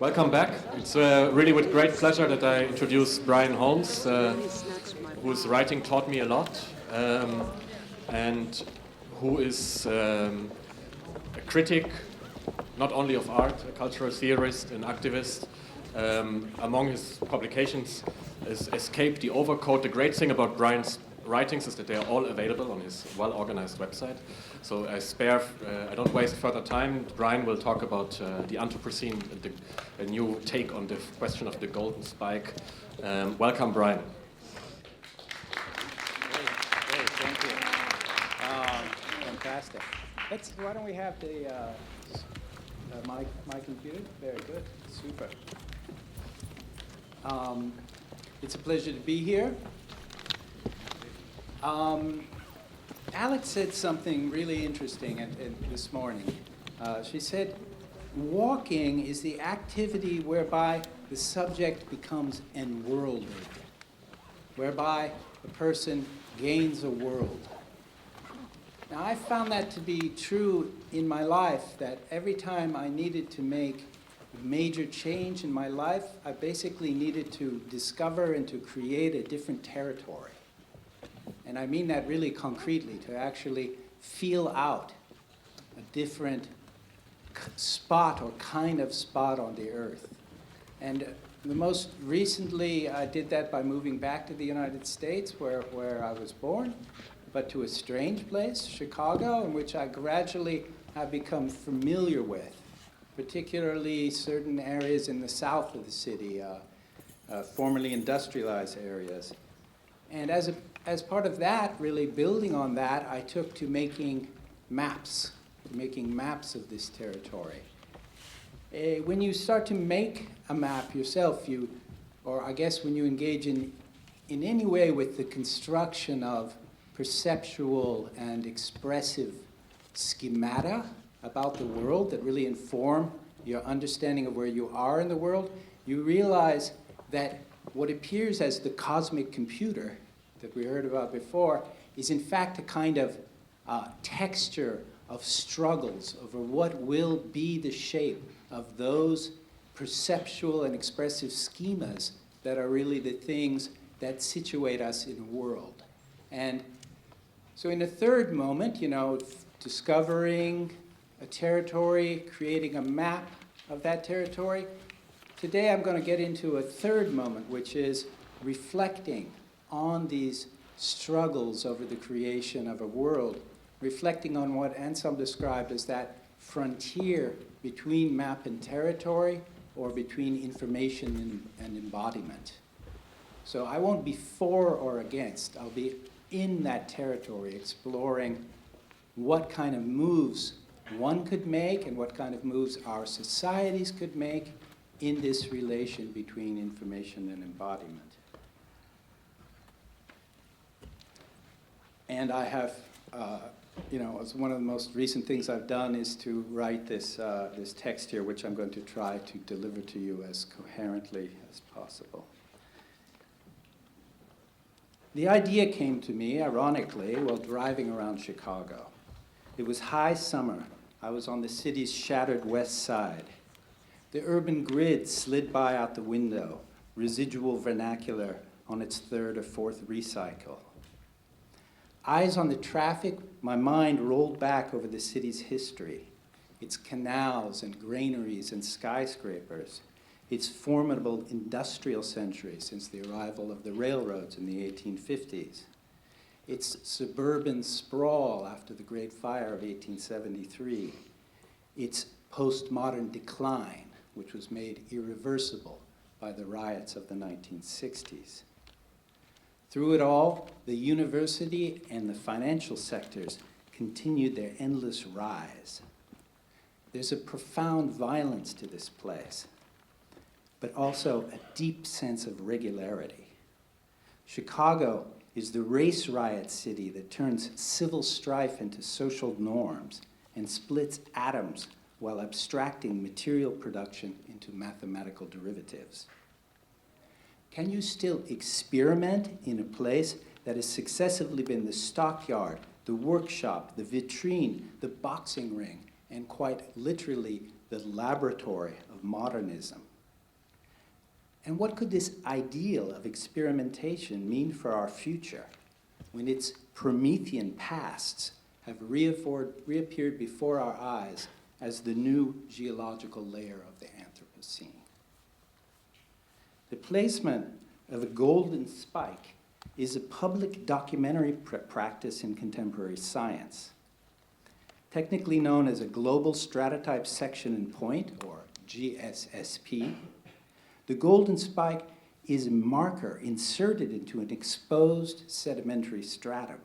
Welcome back. It's really with great pleasure that I introduce Brian Holmes, whose writing taught me a lot, and who is a critic, not only of art, a cultural theorist and activist. Among his publications is Escape the Overcoat. The great thing about Brian's writings is that they are all available on his well-organized website. So I don't waste further time. Brian will talk about the Anthropocene, a new take on the question of the golden spike. Welcome, Brian. Great, thank you. Fantastic. Why don't we have my computer? Very good, super. It's a pleasure to be here. Alex said something really interesting this morning. She said, walking is the activity whereby the subject becomes enworlded, whereby a person gains a world. Now, I found that to be true in my life, that every time I needed to make a major change in my life, I basically needed to discover and to create a different territory. And I mean that really concretely, to actually feel out a different spot or kind of spot on the earth. And the most recently, I did that by moving back to the United States, where I was born, but to a strange place, Chicago, in which I gradually have become familiar with, particularly certain areas in the south of the city, formerly industrialized areas. And as part of that, really building on that, I took to making maps of this territory. When you start to make a map yourself, or I guess when you engage in any way with the construction of perceptual and expressive schemata about the world that really inform your understanding of where you are in the world, you realize that what appears as the cosmic computer that we heard about before is in fact a kind of texture of struggles over what will be the shape of those perceptual and expressive schemas that are really the things that situate us in a world. And so in a third moment, discovering a territory, creating a map of that territory, today I'm going to get into a third moment, which is reflecting on these struggles over the creation of a world, reflecting on what Anselm described as that frontier between map and territory, or between information and embodiment. So I won't be for or against. I'll be in that territory, exploring what kind of moves one could make and what kind of moves our societies could make in this relation between information and embodiment. And I have, it's one of the most recent things I've done is to write this text here, which I'm going to try to deliver to you as coherently as possible. The idea came to me, ironically, while driving around Chicago. It was high summer. I was on the city's shattered west side. The urban grid slid by out the window, residual vernacular on its third or fourth recycle. Eyes on the traffic, my mind rolled back over the city's history, its canals and granaries and skyscrapers, its formidable industrial century since the arrival of the railroads in the 1850s, its suburban sprawl after the Great Fire of 1873, its postmodern decline, which was made irreversible by the riots of the 1960s. Through it all, the university and the financial sectors continued their endless rise. There's a profound violence to this place, but also a deep sense of regularity. Chicago is the race riot city that turns civil strife into social norms and splits atoms while abstracting material production into mathematical derivatives. Can you still experiment in a place that has successively been the stockyard, the workshop, the vitrine, the boxing ring, and quite literally the laboratory of modernism? And what could this ideal of experimentation mean for our future when its Promethean pasts have reappeared before our eyes as the new geological layer of the Anthropocene? The placement of a golden spike is a public documentary practice in contemporary science. Technically known as a global stratotype section and point, or GSSP, the golden spike is a marker inserted into an exposed sedimentary stratum.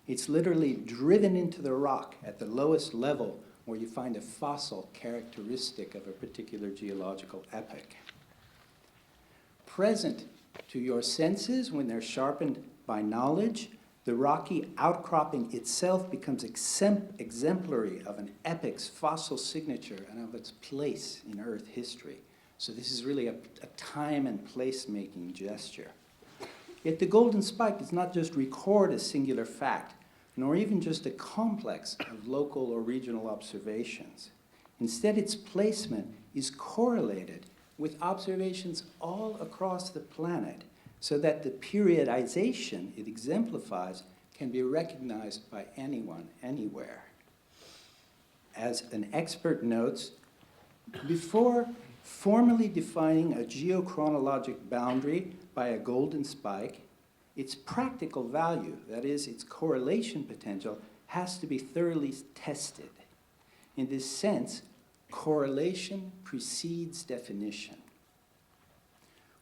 It's literally driven into the rock at the lowest level where you find a fossil characteristic of a particular geological epoch. Present to your senses when they're sharpened by knowledge, the rocky outcropping itself becomes exemplary of an epoch's fossil signature and of its place in Earth history. So this is really a time and place-making gesture. Yet the golden spike does not just record a singular fact, nor even just a complex of local or regional observations. Instead, its placement is correlated with observations all across the planet, so that the periodization it exemplifies can be recognized by anyone, anywhere. As an expert notes, before formally defining a geochronologic boundary by a golden spike, its practical value, that is, its correlation potential, has to be thoroughly tested. In this sense, correlation precedes definition.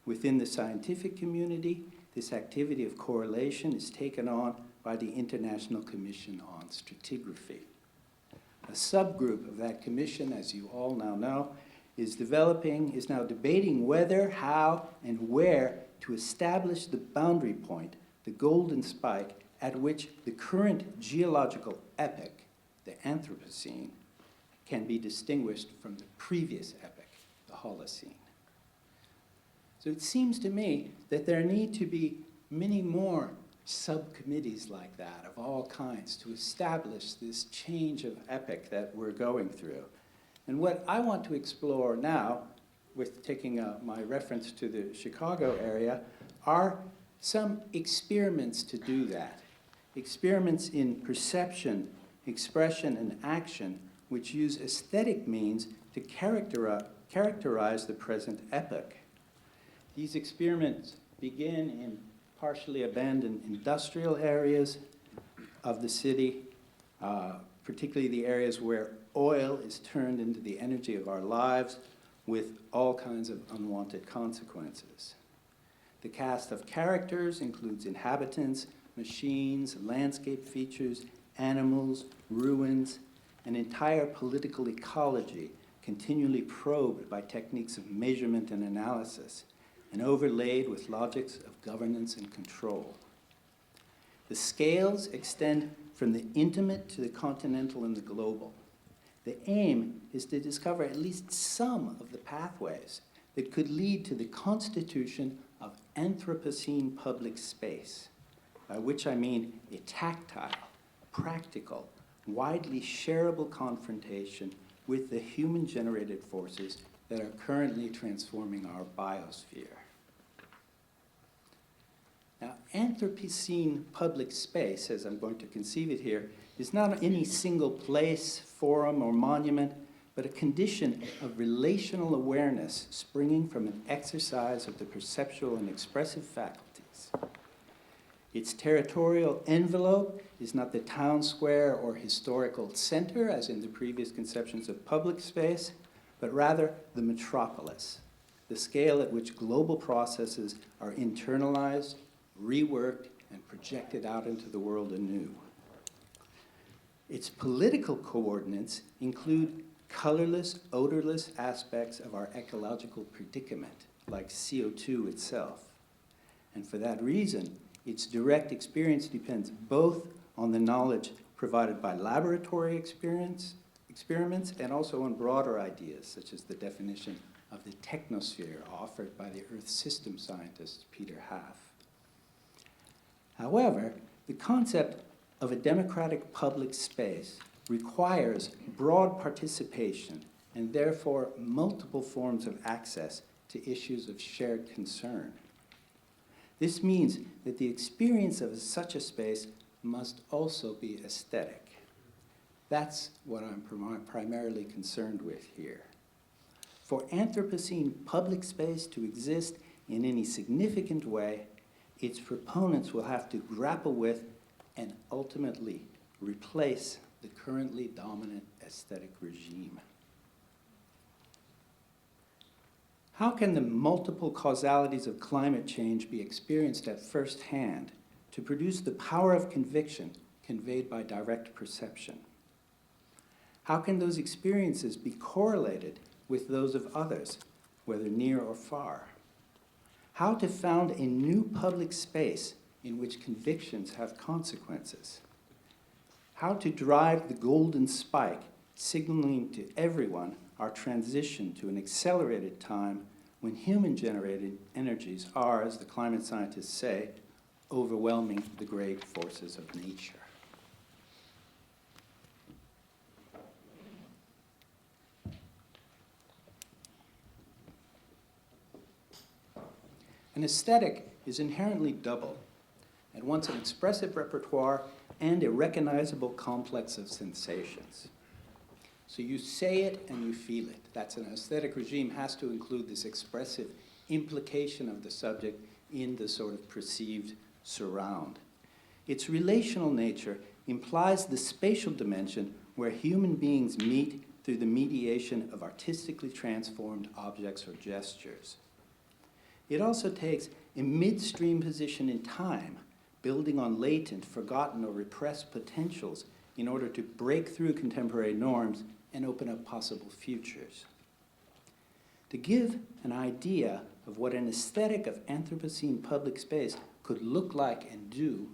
Within the scientific community, this activity of correlation is taken on by the International Commission on Stratigraphy. A subgroup of that commission, as you all now know, is now debating whether, how, and where to establish the boundary point, the golden spike, at which the current geological epoch, the Anthropocene, can be distinguished from the previous epoch, the Holocene. So it seems to me that there need to be many more subcommittees like that of all kinds to establish this change of epoch that we're going through. And what I want to explore now, with taking my reference to the Chicago area, are some experiments to do that. Experiments in perception, expression, and action, which use aesthetic means to characterize the present epoch. These experiments begin in partially abandoned industrial areas of the city, particularly the areas where oil is turned into the energy of our lives with all kinds of unwanted consequences. The cast of characters includes inhabitants, machines, landscape features, animals, ruins, an entire political ecology continually probed by techniques of measurement and analysis, and overlaid with logics of governance and control. The scales extend from the intimate to the continental and the global. The aim is to discover at least some of the pathways that could lead to the constitution of Anthropocene public space, by which I mean a tactile, practical, widely shareable confrontation with the human-generated forces that are currently transforming our biosphere. Now, Anthropocene public space, as I'm going to conceive it here, is not any single place, forum, or monument, but a condition of relational awareness springing from an exercise of the perceptual and expressive faculties. Its territorial envelope is not the town square or historical center, as in the previous conceptions of public space, but rather the metropolis, the scale at which global processes are internalized, reworked, and projected out into the world anew. Its political coordinates include colorless, odorless aspects of our ecological predicament, like CO2 itself. And for that reason, its direct experience depends both on the knowledge provided by laboratory experiments and also on broader ideas, such as the definition of the technosphere offered by the Earth system scientist Peter Haff. However, the concept of a democratic public space requires broad participation and therefore multiple forms of access to issues of shared concern. This means that the experience of such a space must also be aesthetic. That's what I'm primarily concerned with here. For Anthropocene public space to exist in any significant way, its proponents will have to grapple with and ultimately replace the currently dominant aesthetic regime. How can the multiple causalities of climate change be experienced at first hand to produce the power of conviction conveyed by direct perception? How can those experiences be correlated with those of others, whether near or far? How to found a new public space in which convictions have consequences? How to drive the golden spike, signaling to everyone our transition to an accelerated time when human-generated energies are, as the climate scientists say, overwhelming the great forces of nature. An aesthetic is inherently double, at once an expressive repertoire and a recognizable complex of sensations. So you say it and you feel it. That's an aesthetic regime has to include this expressive implication of the subject in the sort of perceived surround. Its relational nature implies the spatial dimension where human beings meet through the mediation of artistically transformed objects or gestures. It also takes a midstream position in time, building on latent, forgotten, or repressed potentials in order to break through contemporary norms and open up possible futures. To give an idea of what an aesthetic of Anthropocene public space could look like and do,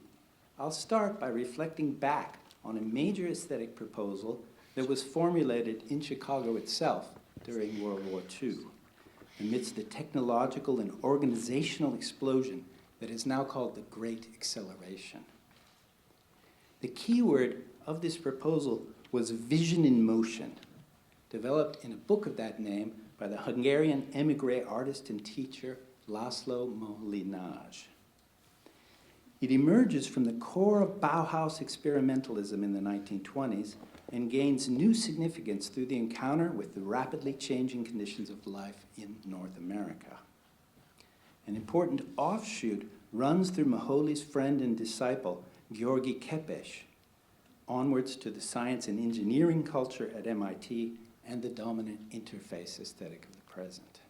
I'll start by reflecting back on a major aesthetic proposal that was formulated in Chicago itself during World War II, amidst the technological and organizational explosion that is now called the Great Acceleration. The key word of this proposal was vision in motion, developed in a book of that name by the Hungarian emigre artist and teacher Laszlo MoholyNagy. It emerges from the core of Bauhaus experimentalism in the 1920s and gains new significance through the encounter with the rapidly changing conditions of life in North America. An important offshoot runs through Moholy's friend and disciple, Georgie Kepesh, onwards to the science and engineering culture at MIT and the dominant interface aesthetic of the present.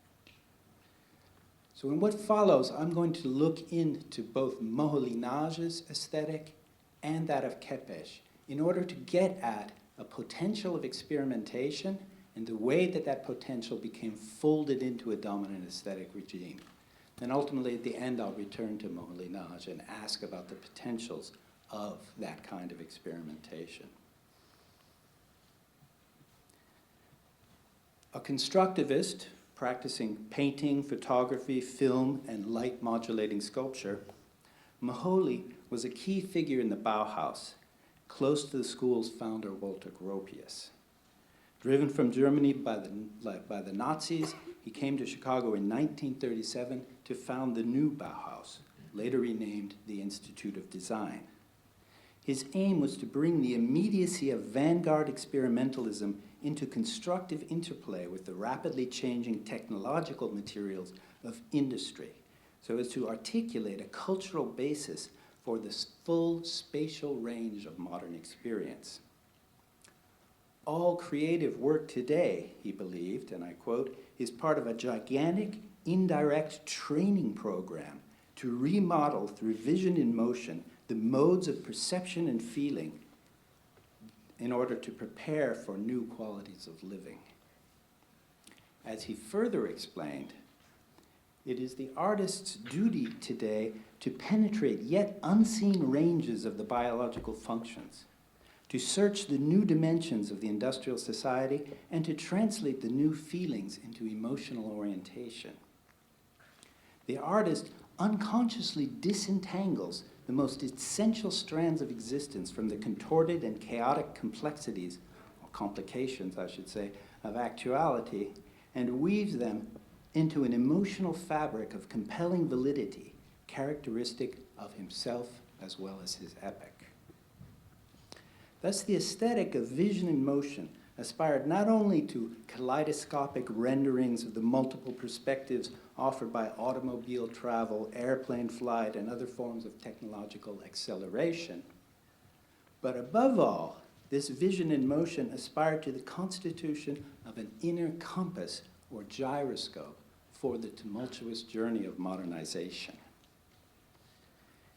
So in what follows, I'm going to look into both MoholyNagy's aesthetic and that of Kepesh in order to get at a potential of experimentation and the way that that potential became folded into a dominant aesthetic regime. And ultimately, at the end, I'll return to MoholyNagy and ask about the potentials of that kind of experimentation. A constructivist practicing painting, photography, film, and light modulating sculpture, Moholy was a key figure in the Bauhaus, close to the school's founder, Walter Gropius. Driven from Germany by the Nazis, he came to Chicago in 1937 to found the new Bauhaus, later renamed the Institute of Design. His aim was to bring the immediacy of vanguard experimentalism into constructive interplay with the rapidly changing technological materials of industry, so as to articulate a cultural basis for this full spatial range of modern experience. All creative work today, he believed, and I quote, is part of a gigantic, indirect training program to remodel through vision in motion the modes of perception and feeling in order to prepare for new qualities of living. As he further explained, it is the artist's duty today to penetrate yet unseen ranges of the biological functions, to search the new dimensions of the industrial society, and to translate the new feelings into emotional orientation. The artist unconsciously disentangles the most essential strands of existence from the contorted and chaotic complexities, or complications, I should say, of actuality, and weaves them into an emotional fabric of compelling validity, characteristic of himself as well as his epic. Thus, the aesthetic of vision in motion aspired not only to kaleidoscopic renderings of the multiple perspectives offered by automobile travel, airplane flight, and other forms of technological acceleration, but above all, this vision in motion aspired to the constitution of an inner compass or gyroscope for the tumultuous journey of modernization.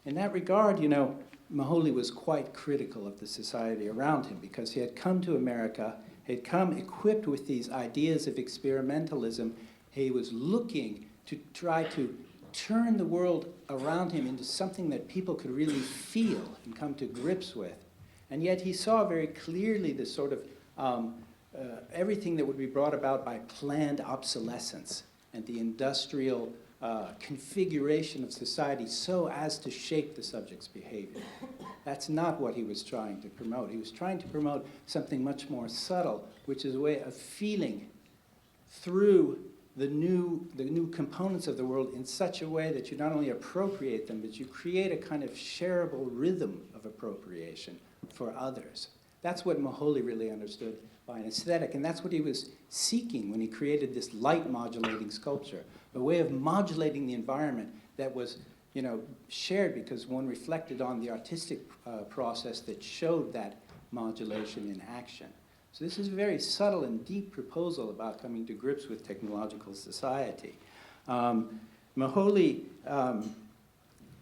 In that regard, Moholy was quite critical of the society around him because he had come to America, he had come equipped with these ideas of experimentalism. He was looking to try to turn the world around him into something that people could really feel and come to grips with. And yet he saw very clearly this sort of everything that would be brought about by planned obsolescence and the industrial configuration of society so as to shape the subject's behavior. That's not what he was trying to promote. He was trying to promote something much more subtle, which is a way of feeling through the new components of the world in such a way that you not only appropriate them, but you create a kind of shareable rhythm of appropriation for others. That's what Moholy really understood by an aesthetic, and that's what he was seeking when he created this light modulating sculpture, a way of modulating the environment that was shared because one reflected on the artistic process that showed that modulation in action. So this is a very subtle and deep proposal about coming to grips with technological society. Moholy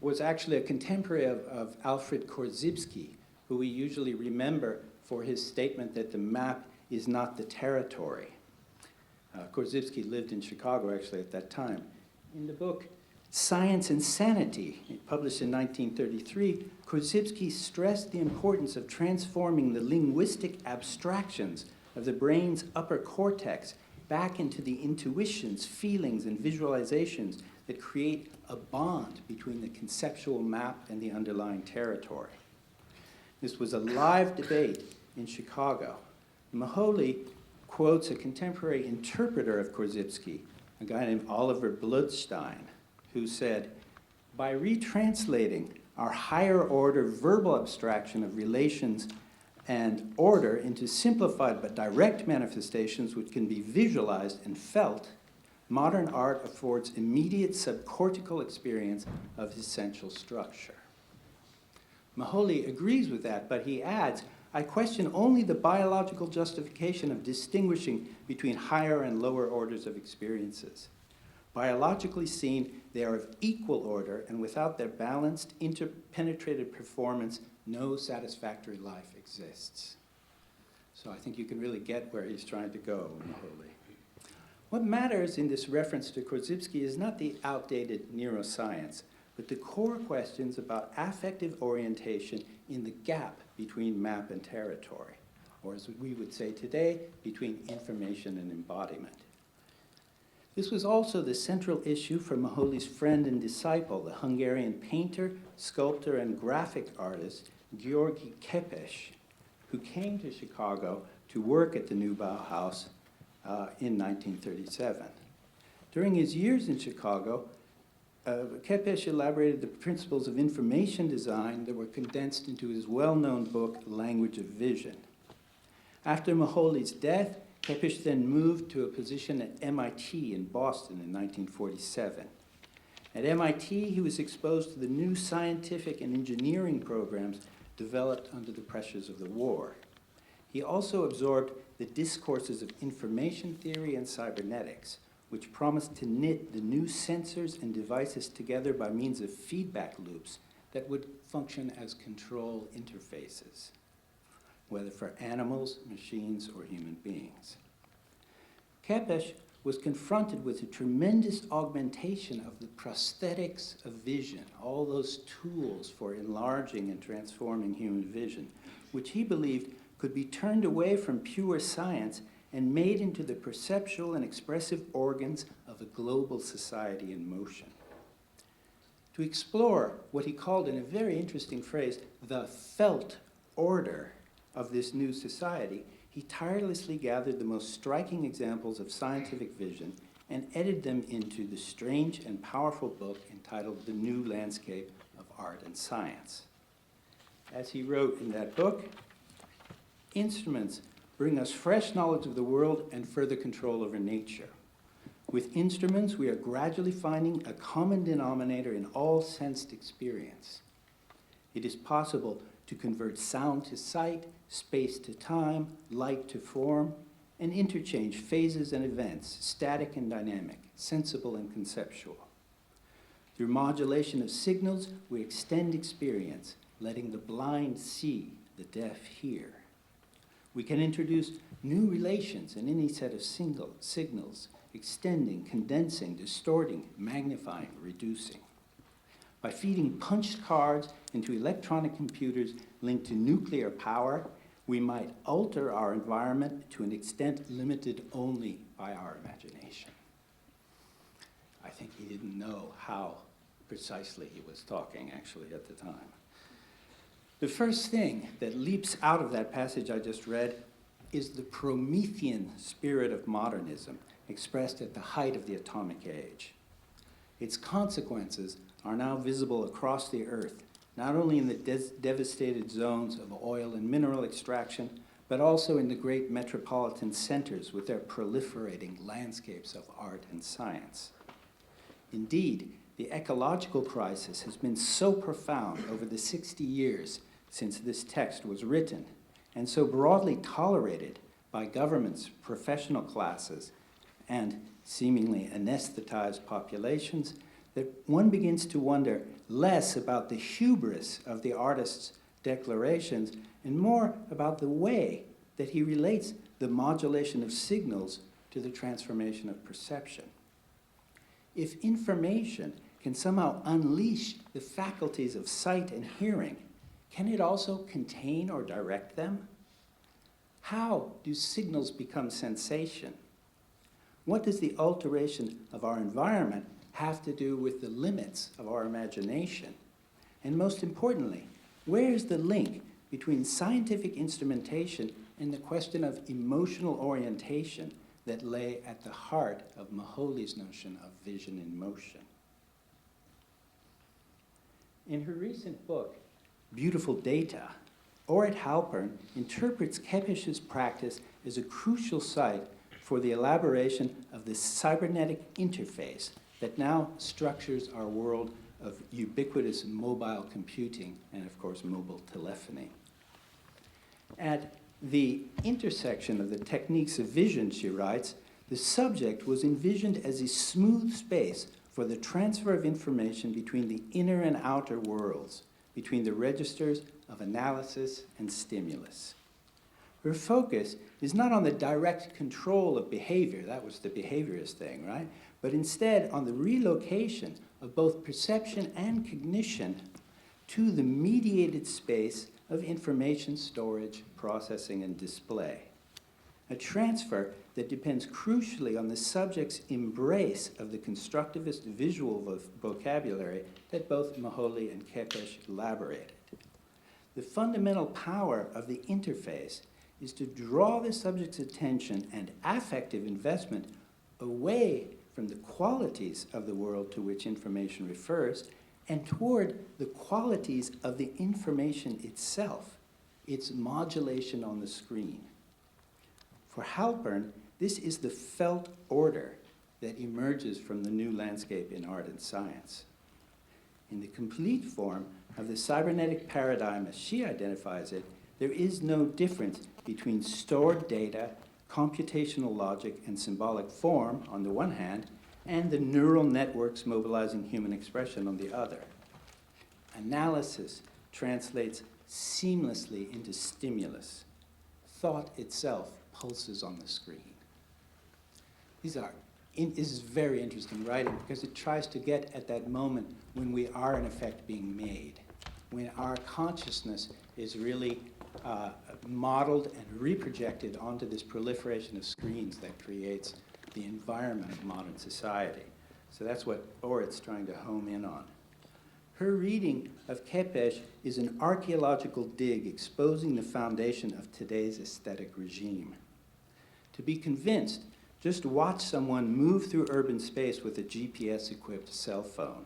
was actually a contemporary of Alfred Korzybski, who we usually remember for his statement that the map is not the territory. Korzybski lived in Chicago, actually, at that time. In the book Science and Sanity, published in 1933, Korzybski stressed the importance of transforming the linguistic abstractions of the brain's upper cortex back into the intuitions, feelings, and visualizations that create a bond between the conceptual map and the underlying territory. This was a live debate in Chicago. Moholy quotes a contemporary interpreter of Korzybski, a guy named Oliver Bloodstein, who said, by retranslating our higher order verbal abstraction of relations and order into simplified but direct manifestations which can be visualized and felt, modern art affords immediate subcortical experience of essential structure. Moholy agrees with that, but he adds, I question only the biological justification of distinguishing between higher and lower orders of experiences. Biologically seen, they are of equal order, and without their balanced, interpenetrated performance, no satisfactory life exists. So I think you can really get where he's trying to go, Moholy. What matters in this reference to Korzybski is not the outdated neuroscience, but the core questions about affective orientation in the gap between map and territory, or as we would say today, between information and embodiment. This was also the central issue for Moholy's friend and disciple, the Hungarian painter, sculptor, and graphic artist, Georgie Kepesh, who came to Chicago to work at the new Bauhaus in 1937. During his years in Chicago, Kepesh elaborated the principles of information design that were condensed into his well-known book, Language of Vision. After Moholy's death, Kepesh then moved to a position at MIT in Boston in 1947. At MIT, he was exposed to the new scientific and engineering programs developed under the pressures of the war. He also absorbed the discourses of information theory and cybernetics, which promised to knit the new sensors and devices together by means of feedback loops that would function as control interfaces, whether for animals, machines, or human beings. Kepesh was confronted with a tremendous augmentation of the prosthetics of vision, all those tools for enlarging and transforming human vision, which he believed could be turned away from pure science and made into the perceptual and expressive organs of a global society in motion. To explore what he called, in a very interesting phrase, the felt order of this new society, he tirelessly gathered the most striking examples of scientific vision and edited them into the strange and powerful book entitled The New Landscape of Art and Science. As he wrote in that book, instruments bring us fresh knowledge of the world and further control over nature. With instruments, we are gradually finding a common denominator in all sensed experience. It is possible to convert sound to sight, space to time, light to form, and interchange phases and events, static and dynamic, sensible and conceptual. Through modulation of signals, we extend experience, letting the blind see, the deaf hear. We can introduce new relations in any set of signals, extending, condensing, distorting, magnifying, reducing. By feeding punched cards into electronic computers linked to nuclear power, we might alter our environment to an extent limited only by our imagination. I think he didn't know how precisely he was talking, actually, at the time. The first thing that leaps out of that passage I just read is the Promethean spirit of modernism, expressed at the height of the atomic age. Its consequences are now visible across the earth, not only in the devastated zones of oil and mineral extraction, but also in the great metropolitan centers with their proliferating landscapes of art and science. Indeed, the ecological crisis has been so profound over the 60 years since this text was written, and so broadly tolerated by governments, professional classes, and seemingly anesthetized populations, that one begins to wonder less about the hubris of the artist's declarations and more about the way that he relates the modulation of signals to the transformation of perception. If information can somehow unleash the faculties of sight and hearing, can it also contain or direct them? How do signals become sensation? What does the alteration of our environment have to do with the limits of our imagination? And most importantly, where is the link between scientific instrumentation and the question of emotional orientation that lay at the heart of Moholy's notion of vision in motion? In her recent book, Beautiful Data, Orit Halpern interprets Kepesh's practice as a crucial site for the elaboration of the cybernetic interface that now structures our world of ubiquitous mobile computing and, of course, mobile telephony. At the intersection of the techniques of vision, she writes, the subject was envisioned as a smooth space for the transfer of information between the inner and outer worlds, between the registers of analysis and stimulus. Her focus is not on the direct control of behavior, that was the behaviorist thing, right? But instead on the relocation of both perception and cognition to the mediated space of information storage, processing, and display. A transfer that depends crucially on the subject's embrace of the constructivist visual vocabulary that both Moholy and Kepesh elaborated. The fundamental power of the interface is to draw the subject's attention and affective investment away from the qualities of the world to which information refers and toward the qualities of the information itself, its modulation on the screen. For Halpern, this is the felt order that emerges from the new landscape in art and science. In the complete form of the cybernetic paradigm as she identifies it, there is no difference between stored data, computational logic, and symbolic form on the one hand, and the neural networks mobilizing human expression on the other. Analysis translates seamlessly into stimulus. Thought itself pulses on the screen. This is very interesting writing because it tries to get at that moment when we are in effect being made, when our consciousness is really modeled and reprojected onto this proliferation of screens that creates the environment of modern society. So that's what Orit's trying to home in on. Her reading of Kepesh is an archaeological dig exposing the foundation of today's aesthetic regime. To be convinced, Just watch someone move through urban space with a GPS-equipped cell phone.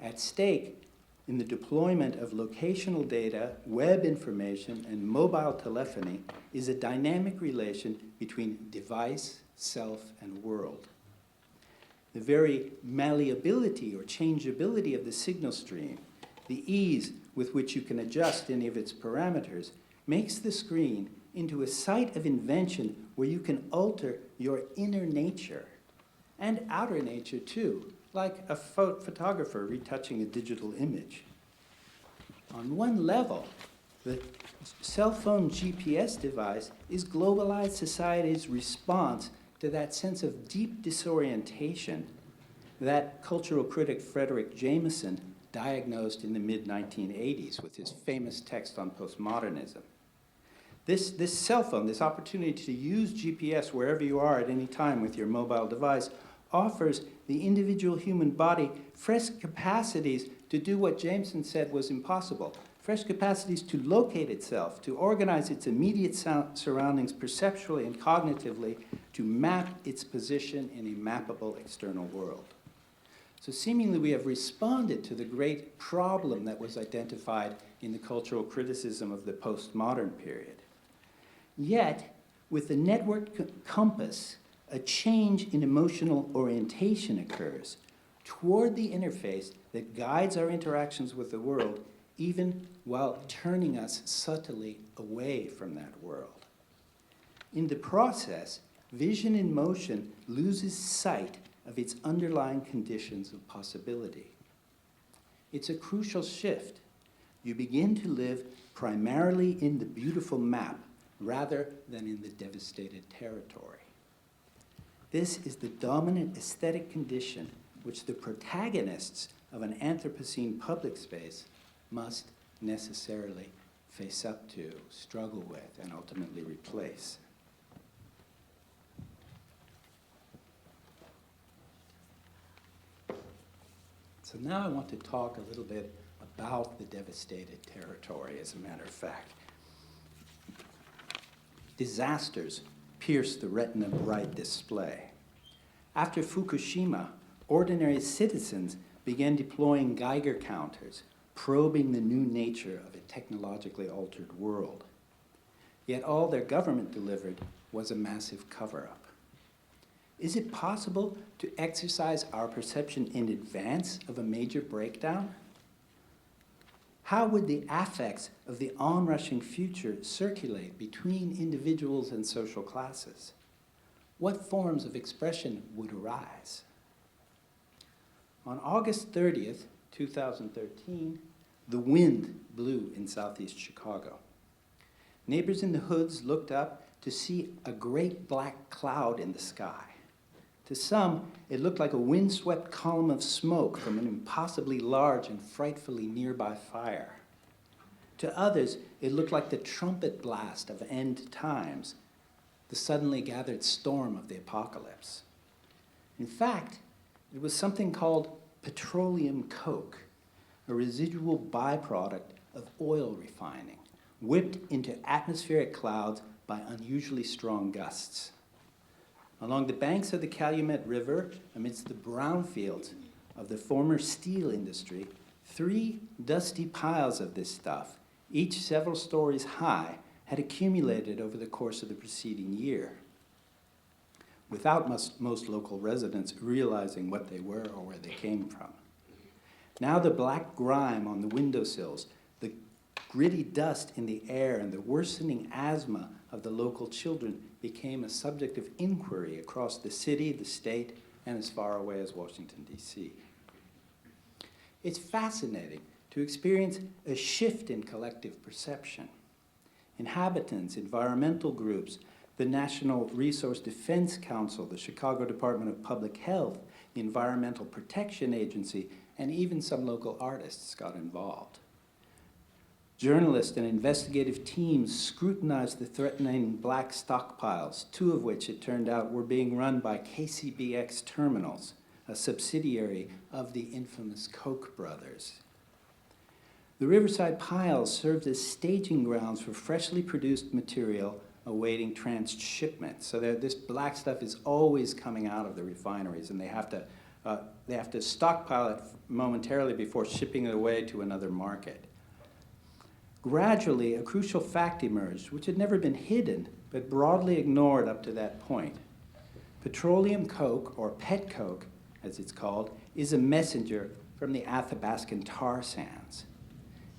At stake in the deployment of locational data, web information, and mobile telephony is a dynamic relation between device, self, and world. The very malleability or changeability of the signal stream, the ease with which you can adjust any of its parameters, makes the screen into a site of invention where you can alter your inner nature and outer nature too, like a photographer retouching a digital image. On one level, the cell phone GPS device is globalized society's response to that sense of deep disorientation that cultural critic Frederick Jameson diagnosed in the mid-1980s with his famous text on postmodernism. This cell phone, this opportunity to use GPS wherever you are at any time with your mobile device, offers the individual human body fresh capacities to do what Jameson said was impossible. Fresh capacities to locate itself, to organize its immediate surroundings perceptually and cognitively, to map its position in a mappable external world. So seemingly we have responded to the great problem that was identified in the cultural criticism of the postmodern period. Yet, with the network compass, a change in emotional orientation occurs toward the interface that guides our interactions with the world, even while turning us subtly away from that world. In the process, vision in motion loses sight of its underlying conditions of possibility. It's a crucial shift. You begin to live primarily in the beautiful map rather than in the devastated territory. This is the dominant aesthetic condition which the protagonists of an Anthropocene public space must necessarily face up to, struggle with, and ultimately replace. So now I want to talk a little bit about the devastated territory, as a matter of fact. Disasters pierce the retina bright display. After Fukushima, ordinary citizens began deploying Geiger counters, probing the new nature of a technologically altered world. Yet all their government delivered was a massive cover-up. Is it possible to exercise our perception in advance of a major breakdown? How would the affects of the onrushing future circulate between individuals and social classes? What forms of expression would arise? On August 30th, 2013, the wind blew in southeast Chicago. Neighbors in the hoods looked up to see a great black cloud in the sky. To some, it looked like a windswept column of smoke from an impossibly large and frightfully nearby fire. To others, it looked like the trumpet blast of end times, the suddenly gathered storm of the apocalypse. In fact, it was something called petroleum coke, a residual byproduct of oil refining, whipped into atmospheric clouds by unusually strong gusts. Along the banks of the Calumet River, amidst the brownfields of the former steel industry, 3 dusty piles of this stuff, each several stories high, had accumulated over the course of the preceding year, without most local residents realizing what they were or where they came from. Now the black grime on the windowsills, the gritty dust in the air, and the worsening asthma of the local children became a subject of inquiry across the city, the state, and as far away as Washington, D.C. It's fascinating to experience a shift in collective perception. Inhabitants, environmental groups, the National Resource Defense Council, the Chicago Department of Public Health, the Environmental Protection Agency, and even some local artists got involved. Journalists and investigative teams scrutinized the threatening black stockpiles, 2 of which, it turned out, were being run by KCBX Terminals, a subsidiary of the infamous Koch brothers. The riverside piles served as staging grounds for freshly produced material awaiting transshipment. So this black stuff is always coming out of the refineries, and they have to stockpile it momentarily before shipping it away to another market. Gradually, a crucial fact emerged, which had never been hidden, but broadly ignored up to that point. Petroleum coke, or pet coke, as it's called, is a messenger from the Athabascan tar sands.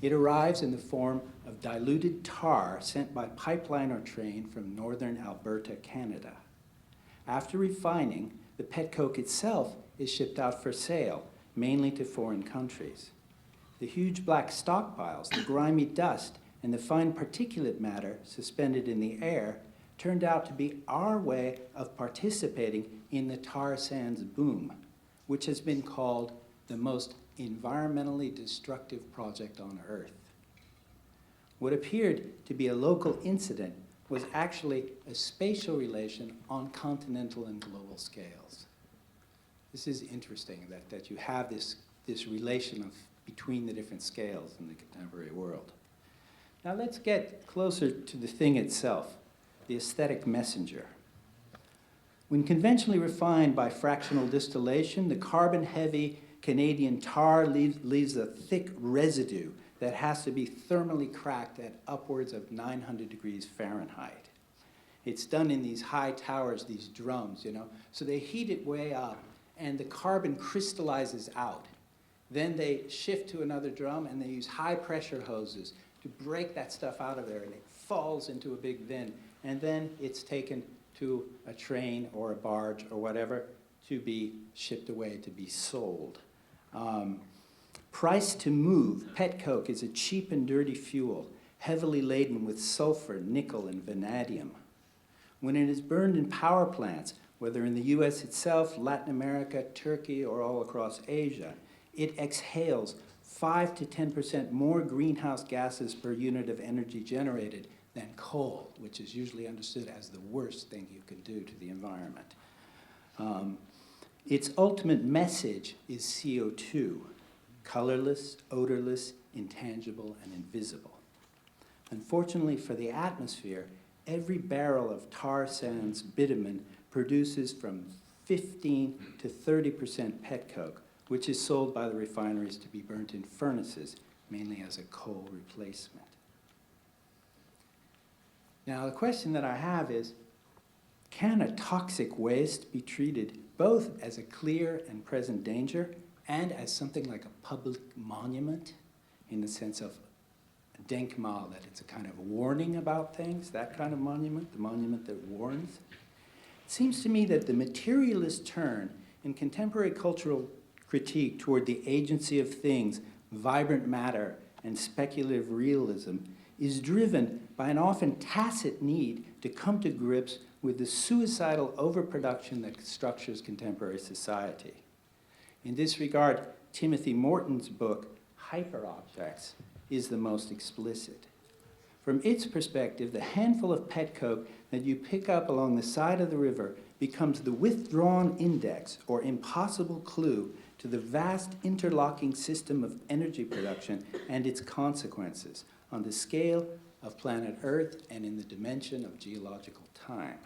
It arrives in the form of diluted tar sent by pipeline or train from northern Alberta, Canada. After refining, the pet coke itself is shipped out for sale, mainly to foreign countries. The huge black stockpiles, the grimy dust, and the fine particulate matter suspended in the air turned out to be our way of participating in the tar sands boom, which has been called the most environmentally destructive project on Earth. What appeared to be a local incident was actually a spatial relation on continental and global scales. This is interesting that you have this relation between the different scales in the contemporary world. Now let's get closer to the thing itself, the aesthetic messenger. When conventionally refined by fractional distillation, the carbon-heavy Canadian tar leaves a thick residue that has to be thermally cracked at upwards of 900 degrees Fahrenheit. It's done in these high towers, these drums, so they heat it way up, and the carbon crystallizes out. Then they shift to another drum, and they use high-pressure hoses to break that stuff out of there, and it falls into a big bin. And then it's taken to a train or a barge or whatever to be shipped away to be sold. Price to move, pet coke is a cheap and dirty fuel, heavily laden with sulfur, nickel, and vanadium. When it is burned in power plants, whether in the US itself, Latin America, Turkey, or all across Asia, it exhales 5 to 10% more greenhouse gases per unit of energy generated than coal, which is usually understood as the worst thing you can do to the environment. Its ultimate message is CO2, colorless, odorless, intangible, and invisible. Unfortunately for the atmosphere, every barrel of tar sands bitumen produces from 15 to 30% pet coke, which is sold by the refineries to be burnt in furnaces, mainly as a coal replacement. Now, the question that I have is, can a toxic waste be treated both as a clear and present danger and as something like a public monument in the sense of a denkmal, that it's a kind of warning about things, that kind of monument, the monument that warns? It seems to me that the materialist turn in contemporary cultural critique toward the agency of things, vibrant matter, and speculative realism is driven by an often tacit need to come to grips with the suicidal overproduction that structures contemporary society. In this regard, Timothy Morton's book, Hyperobjects, is the most explicit. From its perspective, the handful of pet coke that you pick up along the side of the river becomes the withdrawn index or impossible clue to the vast interlocking system of energy production and its consequences on the scale of planet Earth and in the dimension of geological time.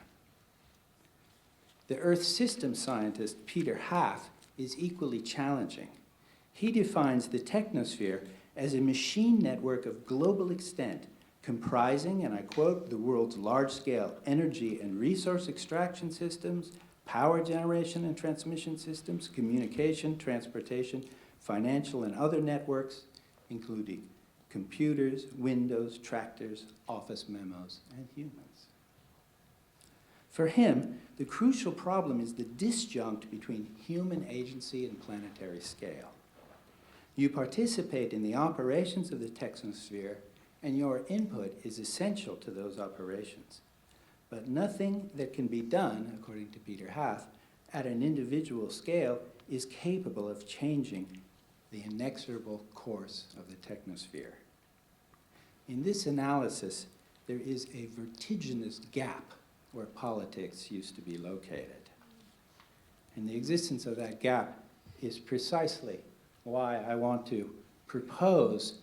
The Earth system scientist Peter Haff is equally challenging. He defines the technosphere as a machine network of global extent comprising, and I quote, the world's large-scale energy and resource extraction systems, power generation and transmission systems, communication, transportation, financial and other networks, including computers, windows, tractors, office memos, and humans. For him, the crucial problem is the disjunct between human agency and planetary scale. You participate in the operations of the technosphere, and your input is essential to those operations. But nothing that can be done, according to Peter Haff, at an individual scale is capable of changing the inexorable course of the technosphere. In this analysis, there is a vertiginous gap where politics used to be located. And the existence of that gap is precisely why I want to propose,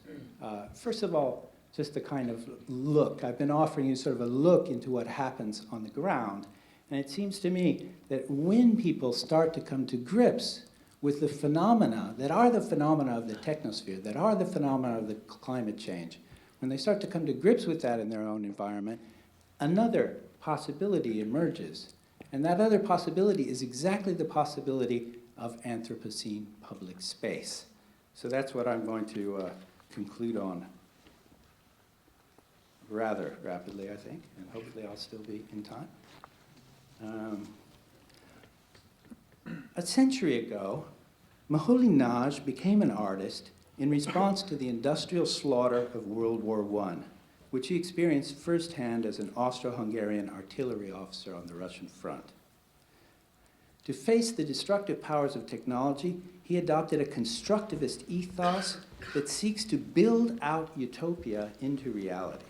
first of all, just a kind of look. I've been offering you sort of a look into what happens on the ground. And it seems to me that when people start to come to grips with the phenomena that are the phenomena of the technosphere, that are the phenomena of the climate change, when they start to come to grips with that in their own environment, another possibility emerges. And that other possibility is exactly the possibility of Anthropocene public space. So that's what I'm going to conclude on rather rapidly, I think, and hopefully I'll still be in time. A century ago, MoholyNagy became an artist in response to the industrial slaughter of World War I, which he experienced firsthand as an Austro-Hungarian artillery officer on the Russian front. To face the destructive powers of technology, he adopted a constructivist ethos that seeks to build out utopia into reality.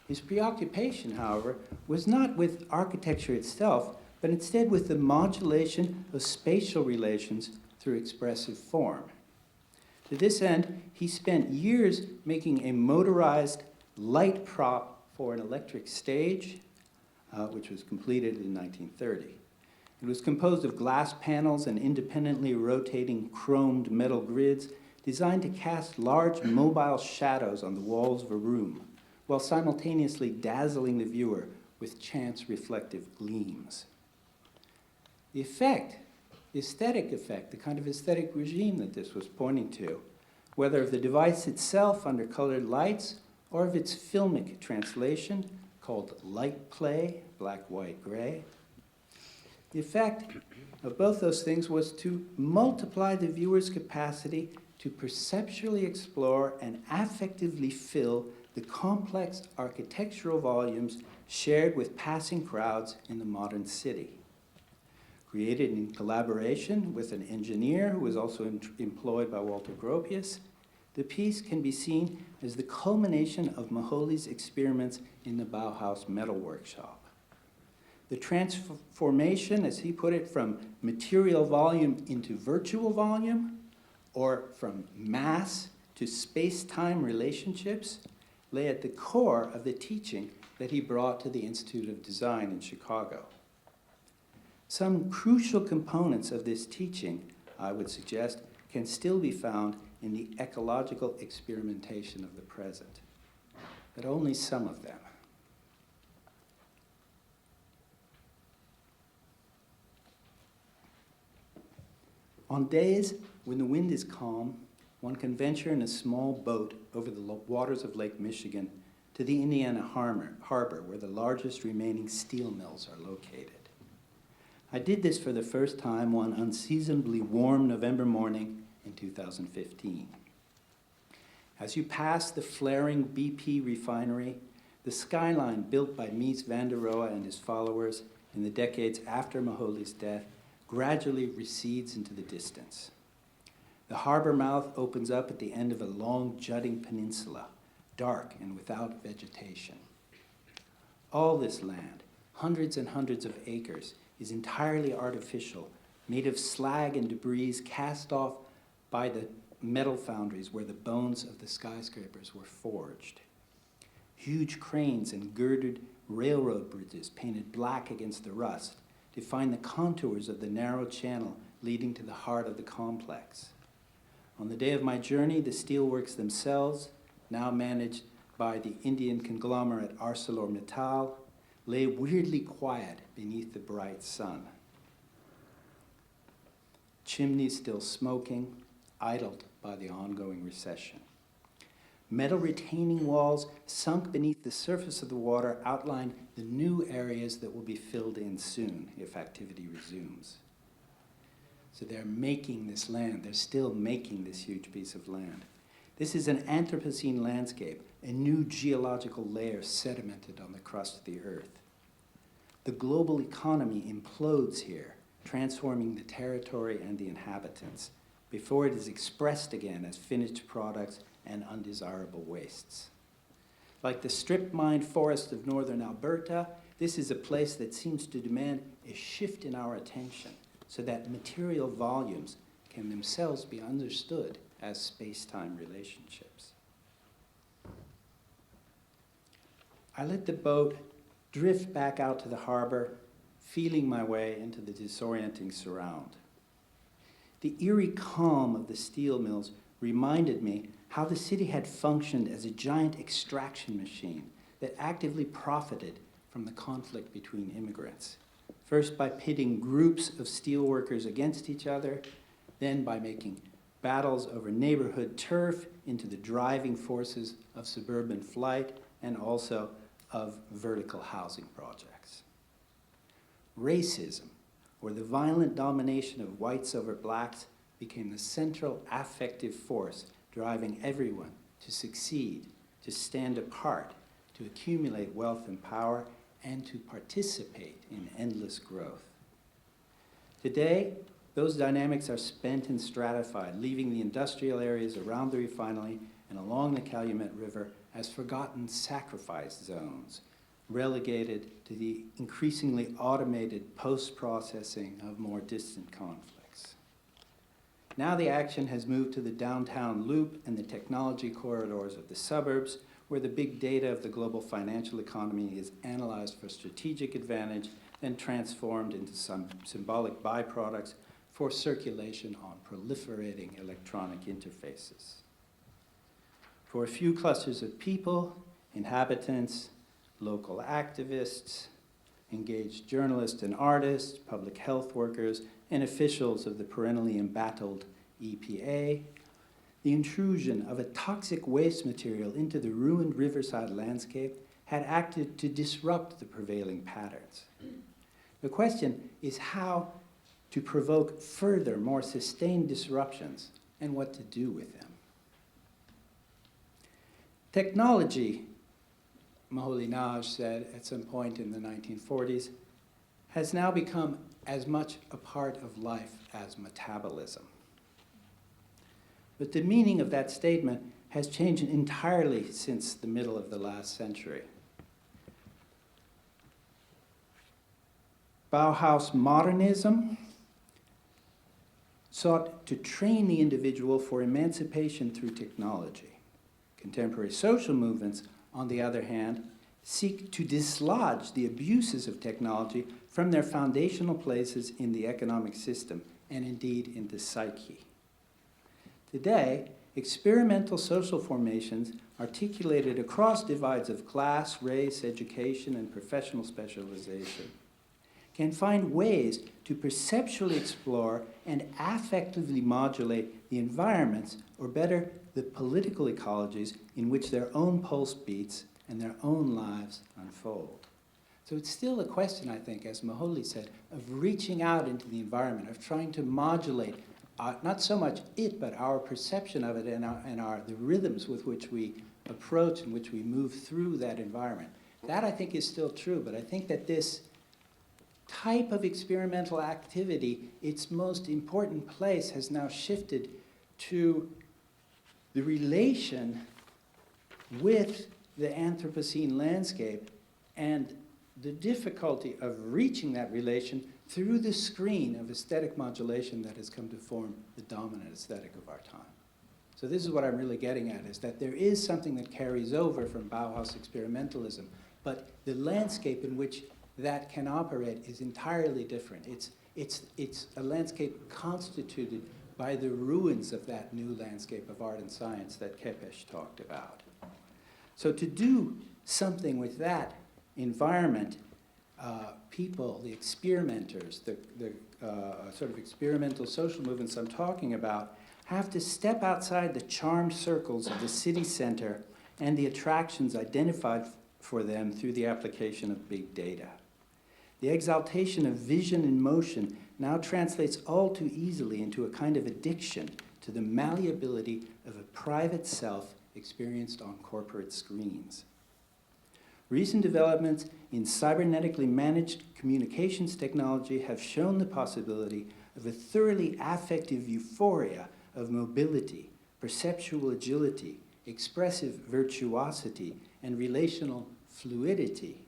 His preoccupation, however, was not with architecture itself, but instead with the modulation of spatial relations through expressive form. To this end, he spent years making a motorized light prop for an electric stage, which was completed in 1930. It was composed of glass panels and independently rotating chromed metal grids designed to cast large mobile shadows on the walls of a room, while simultaneously dazzling the viewer with chance reflective gleams. The effect, the aesthetic effect, the kind of aesthetic regime that this was pointing to, whether of the device itself under colored lights or of its filmic translation called light play, black, white, gray, the effect of both those things was to multiply the viewer's capacity to perceptually explore and affectively fill the complex architectural volumes shared with passing crowds in the modern city. Created in collaboration with an engineer who was also employed by Walter Gropius, the piece can be seen as the culmination of Moholy's experiments in the Bauhaus Metal Workshop. The transformation, as he put it, from material volume into virtual volume, or from mass to space-time relationships, lay at the core of the teaching that he brought to the Institute of Design in Chicago. Some crucial components of this teaching, I would suggest, can still be found in the ecological experimentation of the present, but only some of them. On days when the wind is calm, one can venture in a small boat over the waters of Lake Michigan to the Indiana Harbor, where the largest remaining steel mills are located. I did this for the first time one unseasonably warm November morning in 2015. As you pass the flaring BP refinery, the skyline built by Mies van der Rohe and his followers in the decades after Moholy's death gradually recedes into the distance. The harbor mouth opens up at the end of a long jutting peninsula, dark and without vegetation. All this land, hundreds and hundreds of acres, is entirely artificial, made of slag and debris cast off by the metal foundries where the bones of the skyscrapers were forged. Huge cranes and girdered railroad bridges painted black against the rust define the contours of the narrow channel leading to the heart of the complex. On the day of my journey, the steelworks themselves, now managed by the Indian conglomerate ArcelorMittal, lay weirdly quiet beneath the bright sun. Chimneys still smoking, idled by the ongoing recession. Metal retaining walls sunk beneath the surface of the water outline the new areas that will be filled in soon if activity resumes. So they're making this land. They're still making this huge piece of land. This is an Anthropocene landscape, a new geological layer sedimented on the crust of the earth. The global economy implodes here, transforming the territory and the inhabitants, before it is expressed again as finished products and undesirable wastes. Like the strip-mined forest of northern Alberta, this is a place that seems to demand a shift in our attention so that material volumes can themselves be understood as space-time relationships. I let the boat drift back out to the harbor, feeling my way into the disorienting surround. The eerie calm of the steel mills reminded me how the city had functioned as a giant extraction machine that actively profited from the conflict between immigrants, first by pitting groups of steelworkers against each other, then by making battles over neighborhood turf into the driving forces of suburban flight and also of vertical housing projects. Racism, or the violent domination of whites over blacks, became the central affective force driving everyone to succeed, to stand apart, to accumulate wealth and power, and to participate in endless growth. Today, those dynamics are spent and stratified, leaving the industrial areas around the refinery and along the Calumet River as forgotten sacrifice zones, relegated to the increasingly automated post-processing of more distant conflicts. Now the action has moved to the downtown loop and the technology corridors of the suburbs, where the big data of the global financial economy is analyzed for strategic advantage, then transformed into some symbolic byproducts for circulation on proliferating electronic interfaces. For a few clusters of people, inhabitants, local activists, engaged journalists and artists, public health workers, and officials of the perennially embattled EPA, the intrusion of a toxic waste material into the ruined riverside landscape had acted to disrupt the prevailing patterns. The question is how to provoke further, more sustained disruptions and what to do with them. Technology, MoholyNagy said at some point in the 1940s, has now become as much a part of life as metabolism. But the meaning of that statement has changed entirely since the middle of the last century. Bauhaus modernism sought to train the individual for emancipation through technology. Contemporary social movements, on the other hand, seek to dislodge the abuses of technology from their foundational places in the economic system and indeed in the psyche. Today, experimental social formations articulated across divides of class, race, education, and professional specialization can find ways to perceptually explore and affectively modulate the environments, or better, the political ecologies in which their own pulse beats and their own lives unfold. So it's still a question, I think, as Moholy said, of reaching out into the environment, of trying to modulate not so much it, but our perception of it and the rhythms with which we approach and which we move through that environment. That, I think, is still true, but I think that this type of experimental activity, its most important place has now shifted to the relation with the Anthropocene landscape and the difficulty of reaching that relation through the screen of aesthetic modulation that has come to form the dominant aesthetic of our time. So this is what I'm really getting at, is that there is something that carries over from Bauhaus experimentalism, but the landscape in which that can operate is entirely different. It's a landscape constituted by the ruins of that new landscape of art and science that Kepesh talked about. So to do something with that environment, people, the experimenters, the sort of experimental social movements I'm talking about, have to step outside the charmed circles of the city center and the attractions identified for them through the application of big data. The exaltation of vision in motion now translates all too easily into a kind of addiction to the malleability of a private self experienced on corporate screens. Recent developments in cybernetically managed communications technology have shown the possibility of a thoroughly affective euphoria of mobility, perceptual agility, expressive virtuosity, and relational fluidity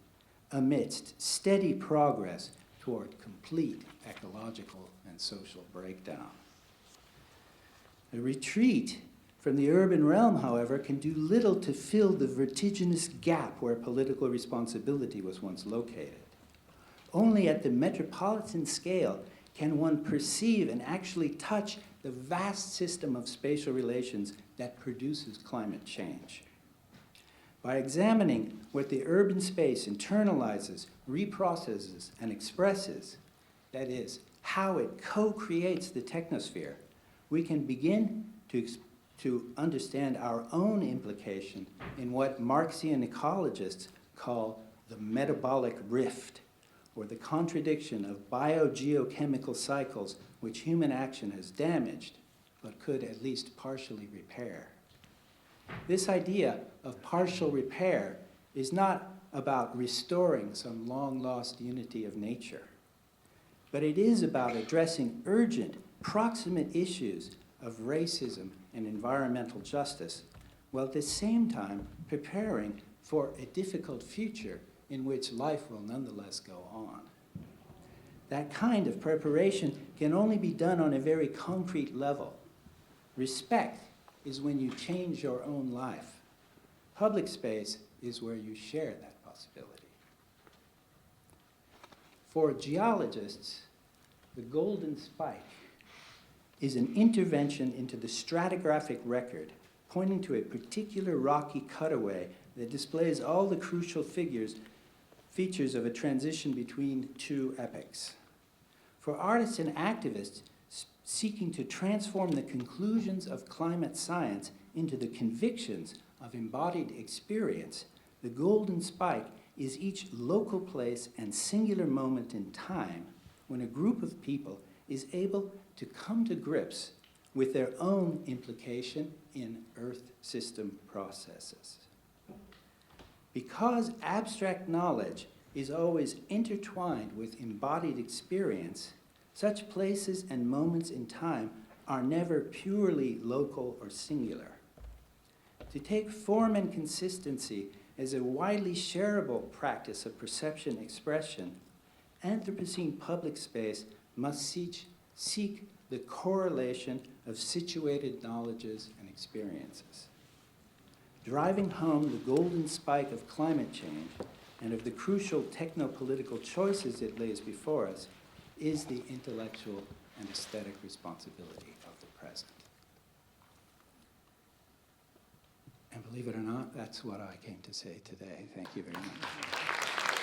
amidst steady progress toward complete ecological and social breakdown. A retreat from the urban realm, however, can do little to fill the vertiginous gap where political responsibility was once located. Only at the metropolitan scale can one perceive and actually touch the vast system of spatial relations that produces climate change. By examining what the urban space internalizes, reprocesses, and expresses, that is, how it co-creates the technosphere, we can begin to understand our own implication in what Marxian ecologists call the metabolic rift, or the contradiction of biogeochemical cycles which human action has damaged, but could at least partially repair. This idea of partial repair is not about restoring some long-lost unity of nature, but it is about addressing urgent, proximate issues of racism and environmental justice, while at the same time preparing for a difficult future in which life will nonetheless go on. That kind of preparation can only be done on a very concrete level. Respect is when you change your own life. Public space is where you share that possibility. For geologists, the golden spike is an intervention into the stratigraphic record, pointing to a particular rocky cutaway that displays all the crucial features of a transition between two epochs. For artists and activists seeking to transform the conclusions of climate science into the convictions of embodied experience, the golden spike is each local place and singular moment in time when a group of people is able to come to grips with their own implication in Earth system processes. Because abstract knowledge is always intertwined with embodied experience, such places and moments in time are never purely local or singular. To take form and consistency as a widely shareable practice of perception expression, Anthropocene public space must seek the correlation of situated knowledges and experiences. Driving home the golden spike of climate change and of the crucial techno-political choices it lays before us is the intellectual and aesthetic responsibility of the present. And believe it or not, that's what I came to say today. Thank you very much.